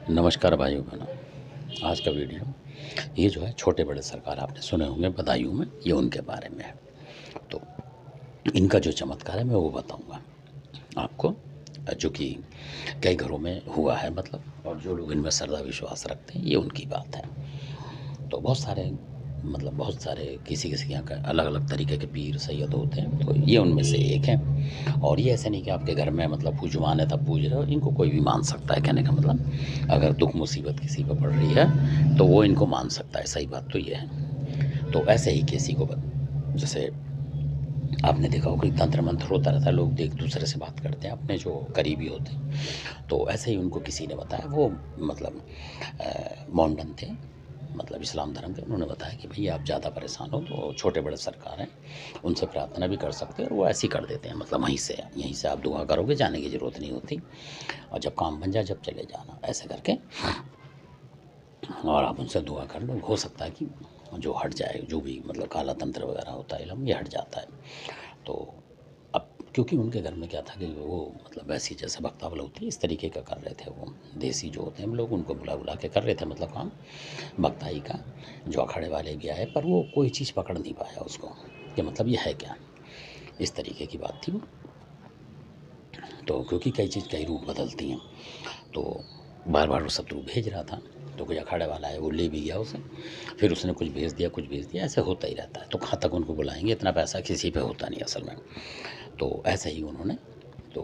नमस्कार भाइयों बहनों। आज का वीडियो ये जो है छोटे बड़े सरकार आपने सुने होंगे बदायूं में, ये उनके बारे में है। तो इनका जो चमत्कार है मैं वो बताऊंगा आपको, जो कि कई घरों में हुआ है मतलब, और जो लोग इनमें श्रद्धा विश्वास रखते हैं ये उनकी बात है। तो बहुत सारे किसी किसी के यहाँ का अलग अलग तरीके के पीर सैयद होते हैं, तो ये उनमें से एक है। और ये ऐसा नहीं कि आपके घर में मतलब पूजवान है तब पूज रहे हो, इनको कोई भी मान सकता है। कहने का मतलब अगर दुख मुसीबत किसी पर पड़ रही है तो वो इनको मान सकता है, सही बात तो ये है। तो ऐसे ही किसी को जैसे आपने देखा हो कोई तंत्र मंत्र होता रहता है, लोग एक दूसरे से बात करते हैं अपने जो करीबी होते हैं। तो ऐसे ही उनको किसी ने बताया, वो मतलब मोमडन थे, मतलब इस्लाम धर्म के। उन्होंने बताया कि भई आप ज़्यादा परेशान हो तो छोटे बड़े सरकार हैं, उनसे प्रार्थना भी कर सकते हैं, और वो ऐसे ही कर देते हैं। मतलब यहीं से आप दुआ करोगे, जाने की ज़रूरत नहीं होती, और जब काम बन जाए जब चले जाना, ऐसे करके और आप उनसे दुआ कर लो। हो सकता है कि जो हट जाए, जो भी मतलब काला तंत्र वगैरह होता है, इलम, ये हट जाता है। तो अब क्योंकि उनके घर में क्या था कि वो मतलब वैसी जैसे बख्तावल होती है इस तरीके का कर रहे थे, वो देसी जो होते हैं हम लोग उनको बुला बुला के कर रहे थे मतलब काम बख्ताई का। जो अखाड़े वाले भी आए पर वो कोई चीज़ पकड़ नहीं पाया उसको कि मतलब ये है क्या, इस तरीके की बात थी वो। तो क्योंकि कई चीज़ कई रूप बदलती हैं, तो बार बार वो शत्रु भेज रहा था, तो कोई अखाड़े वाला है वो ले भी गया उसे, फिर उसने कुछ भेज दिया कुछ भेज दिया, ऐसे होता ही रहता है। तो कहाँ तक उनको बुलाएंगे, इतना पैसा किसी पे होता नहीं असल में। तो ऐसे ही उन्होंने, तो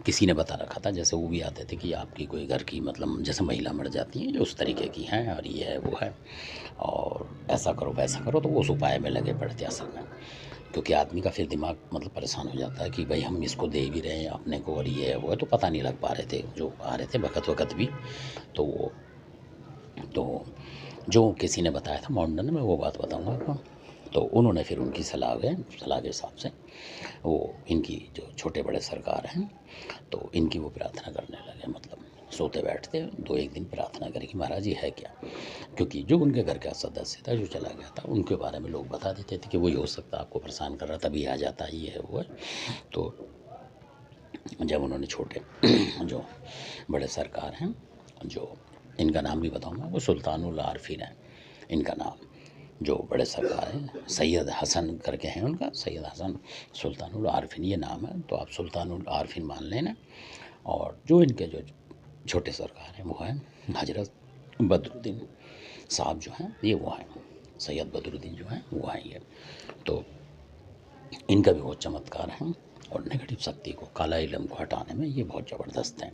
किसी ने बता रखा था, जैसे वो भी आते थे कि आपकी कोई घर की मतलब जैसे महिला मर जाती हैं जो उस तरीके की हैं, और ये है वो है, और ऐसा करो वैसा करो, तो वो उस उपाय में लगे पड़ते असल में। क्योंकि आदमी का फिर दिमाग मतलब परेशान हो जाता है कि भाई हम इसको दे भी रहे हैं अपने को, और ये है वो है, तो पता नहीं लग पा रहे थे जो आ रहे थे वक़्त वक़्त भी। तो वो, तो जो किसी ने बताया था मॉडर्न में, वो बात बताऊंगा आपको। तो उन्होंने फिर उनकी सलाह के हिसाब से वो इनकी जो छोटे बड़े सरकार हैं, तो इनकी वो प्रार्थना करने लगे। मतलब सोते बैठते दो एक दिन प्रार्थना करें कि महाराज ये है क्या। क्योंकि जो उनके घर का सदस्य था जो चला गया था, उनके बारे में लोग बता देते थे कि वही हो सकता है, आपको परेशान कर रहा था, तभी आ जाता है, ये है वो है। तो जब उन्होंने छोटे जो बड़े सरकार हैं, जो इनका नाम भी बताऊंगा, वो सुल्तानुल आरफीन है इनका नाम। जो बड़े सरकार हैं सैयद हसन करके हैं उनका, सैयद हसन सुल्तानुल आरफीन ये नाम है, तो आप सुल्तानुल आरफीन मान लेना। और जो इनके जो छोटे सरकार हैं वो हैं हजरत बदरुद्दीन साहब जो हैं, ये वो हैं सैयद बदरुद्दीन जो हैं वो हैं ये। तो इनका भी बहुत चमत्कार है, और नेगेटिव शक्ति को, काला इलम को हटाने में ये बहुत ज़बरदस्त हैं।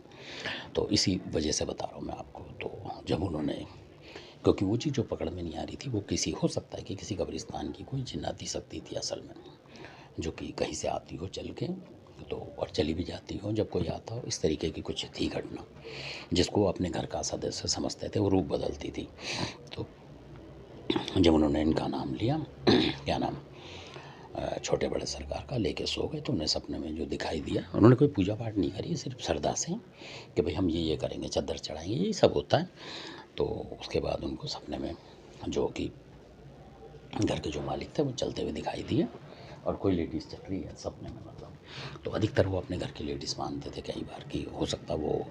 तो इसी वजह से बता रहा हूँ मैं आपको। तो जब उन्होंने, क्योंकि वो चीज़ जो पकड़ में नहीं आ रही थी, वो किसी हो सकता है कि किसी कब्रिस्तान की कोई जिन्नाती शक्ति थी असल में, जो कि कहीं से आती हो चल के, तो और चली भी जाती हो जब कोई आता हो, इस तरीके की कुछ थी घटना, जिसको अपने घर का सदस्य समझते थे, वो रूप बदलती थी। तो जब उन्होंने इनका नाम लिया क्या नाम, छोटे बड़े सरकार का, लेके सो गए, तो उन्हें सपने में जो दिखाई दिया, उन्होंने कोई पूजा पाठ नहीं करी, सिर्फ श्रद्धा से कि भाई हम ये करेंगे, चद्दर चढ़ाएंगे, यही सब होता है। तो उसके बाद उनको सपने में जो कि घर के जो मालिक थे वो चलते हुए दिखाई दिए, और कोई लेडीज़ चल रही है सपने में मतलब। तो अधिकतर वो अपने घर की लेडीज़ मानते थे कई बार कि हो सकता वो,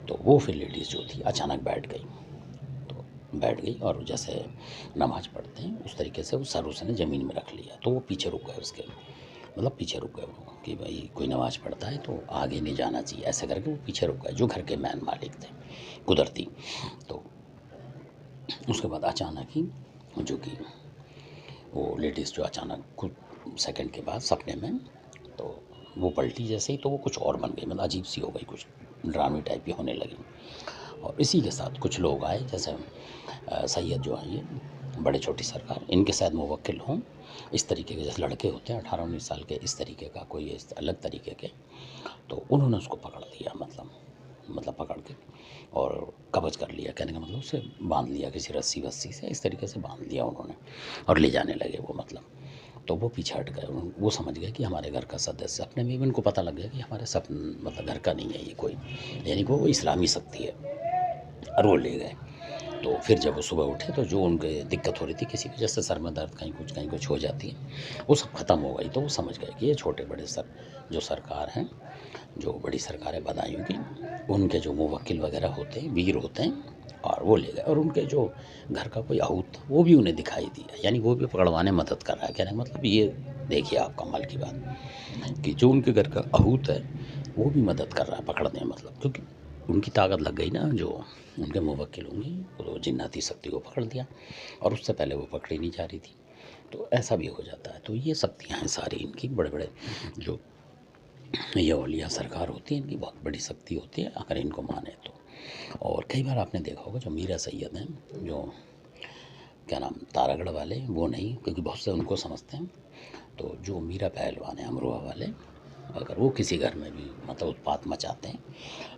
तो वो फिर लेडीज़ जो थी अचानक बैठ गई। तो बैठ गई, और जैसे नमाज़ पढ़ते हैं उस तरीके से वो सर उसने ज़मीन में रख लिया, तो वो पीछे रुक गए उसके, मतलब पीछे रुक गए वो कि भाई कोई नमाज़ पढ़ता है तो आगे नहीं जाना चाहिए, ऐसे करके वो पीछे रुक गए, जो घर के मैन मालिक थे कुदरती। तो उसके बाद अचानक ही जो कि वो लेडीज़ जो अचानक कुछ सेकंड के बाद सपने में, तो वो पलटी जैसे ही, तो वो कुछ और बन गई, मतलब अजीब सी हो गई, कुछ ड्रामे टाइप की होने लगी। और इसी के साथ कुछ लोग आए, जैसे सैयद जो हैं ये बड़े छोटी सरकार, इनके शायद मुवक्किल हों, इस तरीके के जैसे लड़के होते हैं 18-19 साल के, इस तरीके का कोई इस अलग तरीके के। तो उन्होंने उसको पकड़ लिया, मतलब पकड़ के और कब्ज़ कर लिया, कहने का मतलब उसे बांध लिया किसी रस्सी वस्सी से, इस तरीके से बांध लिया उन्होंने, और ले जाने लगे वो मतलब। तो वो पीछे हट गए, वो समझ गए कि हमारे घर का सदस्य, अपने में भी उनको पता लग गया कि हमारे सब मतलब घर का नहीं है ये कोई, यानी कि वो इस्लामी शक्ति है, और वो ले गए। तो फिर जब वो सुबह उठे, तो जो उनके दिक्कत हो रही थी किसी वजह से, सर में दर्द कहीं कुछ हो जाती है, वो सब ख़त्म हो गई। तो वो समझ गए कि ये छोटे बड़े जो सरकार हैं, जो बड़ी सरकारें बदायूं की, उनके जो मुवक्किल वगैरह होते हैं, वीर होते हैं, और वो ले गए। और उनके जो घर का कोई आहूत था वो भी उन्हें दिखाई दिया, यानी वो भी पकड़वाने मदद कर रहा है। कहने का मतलब ये देखिए आप कमाल की बात कि जो उनके घर का आहूत है वो भी मदद कर रहा है पकड़ने में, मतलब क्योंकि उनकी ताकत लग गई ना, जो उनके मुवक्किल होंगे तो जिन्नाती शक्ति को पकड़ दिया, और उससे पहले वो पकड़ी नहीं जा रही थी। तो ऐसा भी हो जाता है। तो ये शक्तियाँ हैं सारी इनकी, बड़े बड़े जो ये औलिया सरकार होती है, इनकी बहुत बड़ी शक्ति होती है अगर इनको माने तो। और कई बार आपने देखा होगा जो मीरा सैयद हैं, जो क्या नाम तारागढ़ वाले, वो नहीं, क्योंकि बहुत से उनको समझते हैं। तो जो मीरा पहलवान है अमरोहा वाले, अगर वो किसी घर में भी मतलब उत्पात मचाते हैं,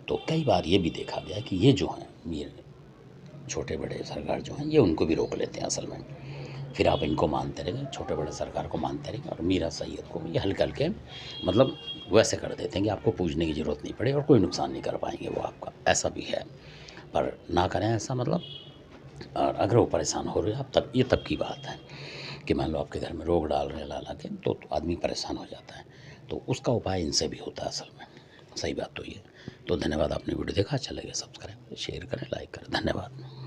तो कई बार ये भी देखा गया कि ये जो हैं मीर छोटे बड़े सरकार जो हैं, ये उनको भी रोक लेते हैं असल में। फिर आप इनको मानते रहेंगे, छोटे बड़े सरकार को मानते रहेंगे, और मीरा सैयद को ये हल्के हल्के मतलब वैसे कर देते हैं कि आपको पूछने की ज़रूरत नहीं पड़े और कोई नुकसान नहीं कर पाएंगे वो आपका। ऐसा भी है, पर ना करें ऐसा, मतलब। और अगर वो परेशान हो रहे हैं आप, तब ये तब की बात है कि मान लो आपके घर में रोग डाल रहे हैं ला के, तो आदमी परेशान हो जाता है। तो उसका उपाय इनसे भी होता है असल में। सही बात तो ये। तो धन्यवाद, आपने वीडियो देखा, अच्छा लगे सब्सक्राइब करें, शेयर करें, लाइक करें। धन्यवाद।